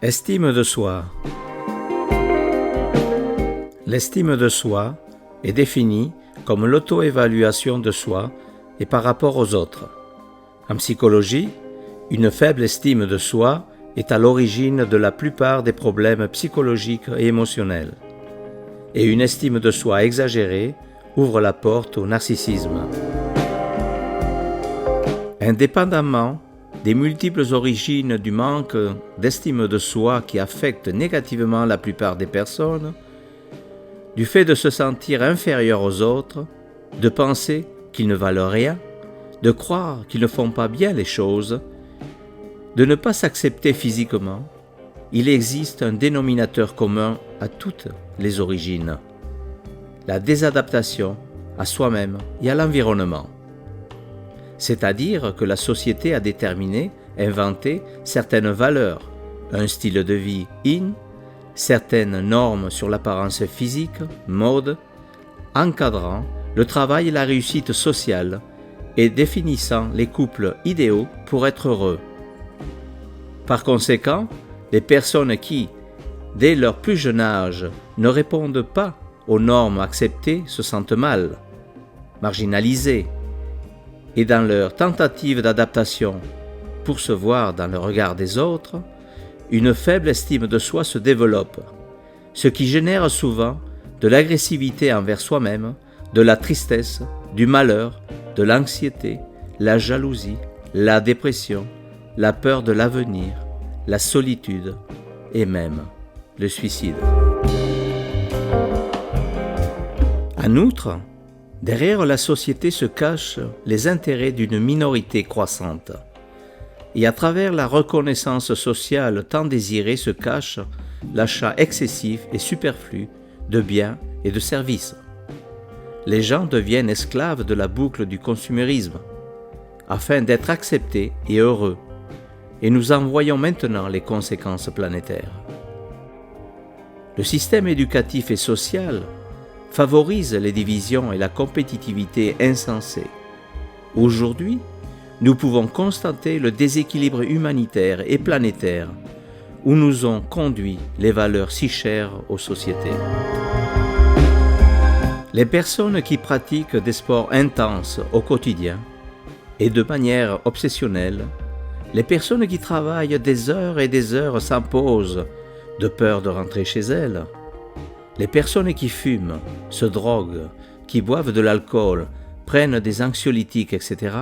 Estime de soi. L'estime de soi est définie comme l'auto-évaluation de soi et par rapport aux autres. En psychologie, une faible estime de soi est à l'origine de la plupart des problèmes psychologiques et émotionnels. Et une estime de soi exagérée ouvre la porte au narcissisme. Indépendamment des multiples origines du manque d'estime de soi qui affectent négativement la plupart des personnes, du fait de se sentir inférieur aux autres, de penser qu'ils ne valent rien, de croire qu'ils ne font pas bien les choses, de ne pas s'accepter physiquement, il existe un dénominateur commun à toutes les origines: la désadaptation à soi-même et à l'environnement. C'est-à-dire que la société a déterminé, inventé certaines valeurs, un style de vie certaines normes sur l'apparence physique, mode, encadrant le travail et la réussite sociale et définissant les couples idéaux pour être heureux. Par conséquent, les personnes qui, dès leur plus jeune âge, ne répondent pas aux normes acceptées se sentent mal, marginalisées, et dans leur tentative d'adaptation pour se voir dans le regard des autres, une faible estime de soi se développe, ce qui génère souvent de l'agressivité envers soi-même, de la tristesse, du malheur, de l'anxiété, la jalousie, la dépression, la peur de l'avenir, la solitude et même le suicide. En outre, derrière la société se cachent les intérêts d'une minorité croissante. Et à travers la reconnaissance sociale tant désirée se cache l'achat excessif et superflu de biens et de services. Les gens deviennent esclaves de la boucle du consumérisme, afin d'être acceptés et heureux, et nous en voyons maintenant les conséquences planétaires. Le système éducatif et social favorise les divisions et la compétitivité insensée. Aujourd'hui, nous pouvons constater le déséquilibre humanitaire et planétaire où nous ont conduit les valeurs si chères aux sociétés. Les personnes qui pratiquent des sports intenses au quotidien et de manière obsessionnelle, les personnes qui travaillent des heures et des heures sans pause de peur de rentrer chez elles, les personnes qui fument, se droguent, qui boivent de l'alcool, prennent des anxiolytiques, etc.,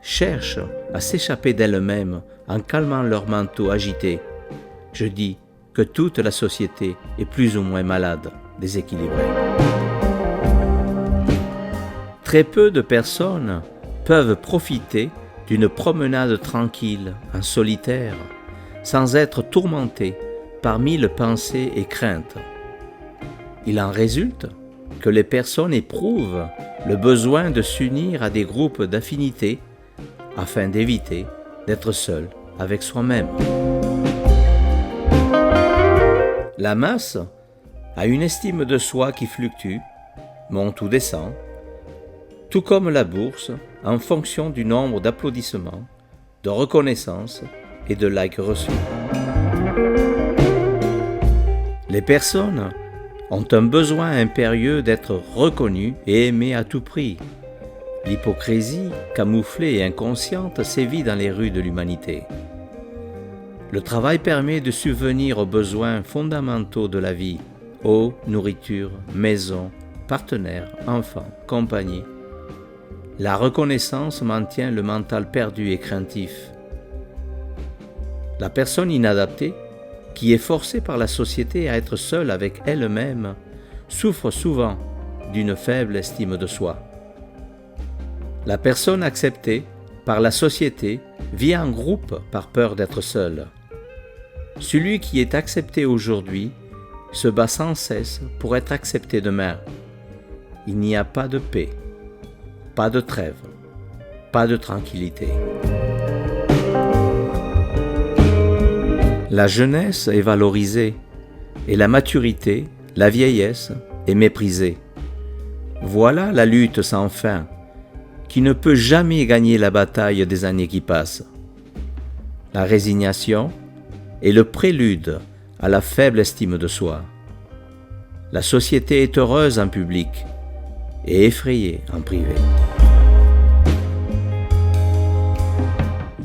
cherchent à s'échapper d'elles-mêmes en calmant leur manteau agité. Je dis que toute la société est plus ou moins malade, déséquilibrée. Très peu de personnes peuvent profiter d'une promenade tranquille, en solitaire, sans être tourmentées par 1000 pensées et craintes. Il en résulte que les personnes éprouvent le besoin de s'unir à des groupes d'affinité afin d'éviter d'être seul avec soi-même. La masse a une estime de soi qui fluctue, monte ou descend, tout comme la bourse en fonction du nombre d'applaudissements, de reconnaissances et de likes reçus. Les personnes ont un besoin impérieux d'être reconnues et aimées à tout prix. L'hypocrisie, camouflée et inconsciente, sévit dans les rues de l'humanité. Le travail permet de subvenir aux besoins fondamentaux de la vie: eau, nourriture, maison, partenaire, enfants, compagnie. La reconnaissance maintient le mental perdu et craintif. La personne inadaptée, qui est forcée par la société à être seule avec elle-même, souffre souvent d'une faible estime de soi. La personne acceptée par la société vit en groupe par peur d'être seule. Celui qui est accepté aujourd'hui se bat sans cesse pour être accepté demain. Il n'y a pas de paix, pas de trêve, pas de tranquillité. La jeunesse est valorisée et la maturité, la vieillesse est méprisée. Voilà la lutte sans fin qui ne peut jamais gagner la bataille des années qui passent. La résignation est le prélude à la faible estime de soi. La société est heureuse en public et effrayée en privé.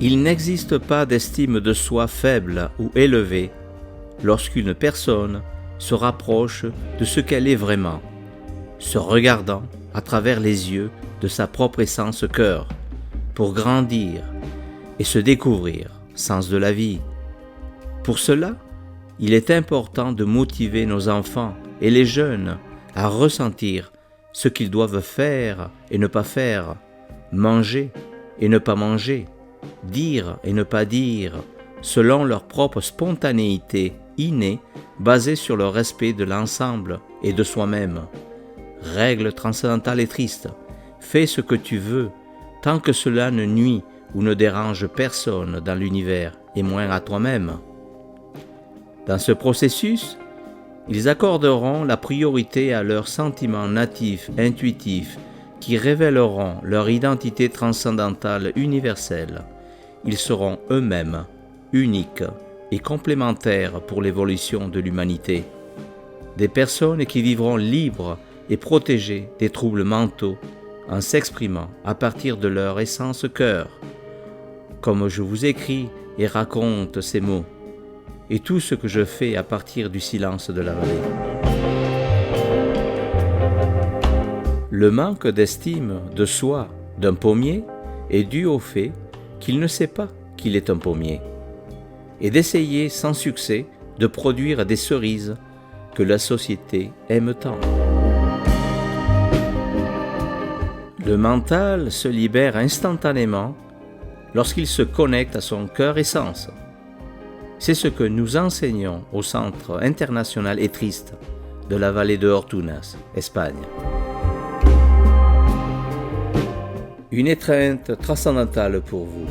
Il n'existe pas d'estime de soi faible ou élevée lorsqu'une personne se rapproche de ce qu'elle est vraiment, se regardant à travers les yeux de sa propre essence cœur, pour grandir et se découvrir, sens de la vie. Pour cela, il est important de motiver nos enfants et les jeunes à ressentir ce qu'ils doivent faire et ne pas faire, manger et ne pas manger, dire et ne pas dire, selon leur propre spontanéité innée basée sur le respect de l'ensemble et de soi-même. Règle transcendantale et triste, fais ce que tu veux, tant que cela ne nuit ou ne dérange personne dans l'univers et moins à toi-même. Dans ce processus, ils accorderont la priorité à leurs sentiments natifs, intuitifs, qui révéleront leur identité transcendantale universelle. Ils seront eux-mêmes uniques et complémentaires pour l'évolution de l'humanité. Des personnes qui vivront libres et protégées des troubles mentaux en s'exprimant à partir de leur essence cœur. Comme je vous écris et raconte ces mots, et tout ce que je fais à partir du silence de la vallée. Le manque d'estime de soi d'un pommier est dû au fait qu'il ne sait pas qu'il est un pommier, et d'essayer sans succès de produire des cerises que la société aime tant. Le mental se libère instantanément lorsqu'il se connecte à son cœur essence. C'est ce que nous enseignons au Centre international et triste de la vallée de Hortunas, Espagne. Une étreinte transcendantale pour vous.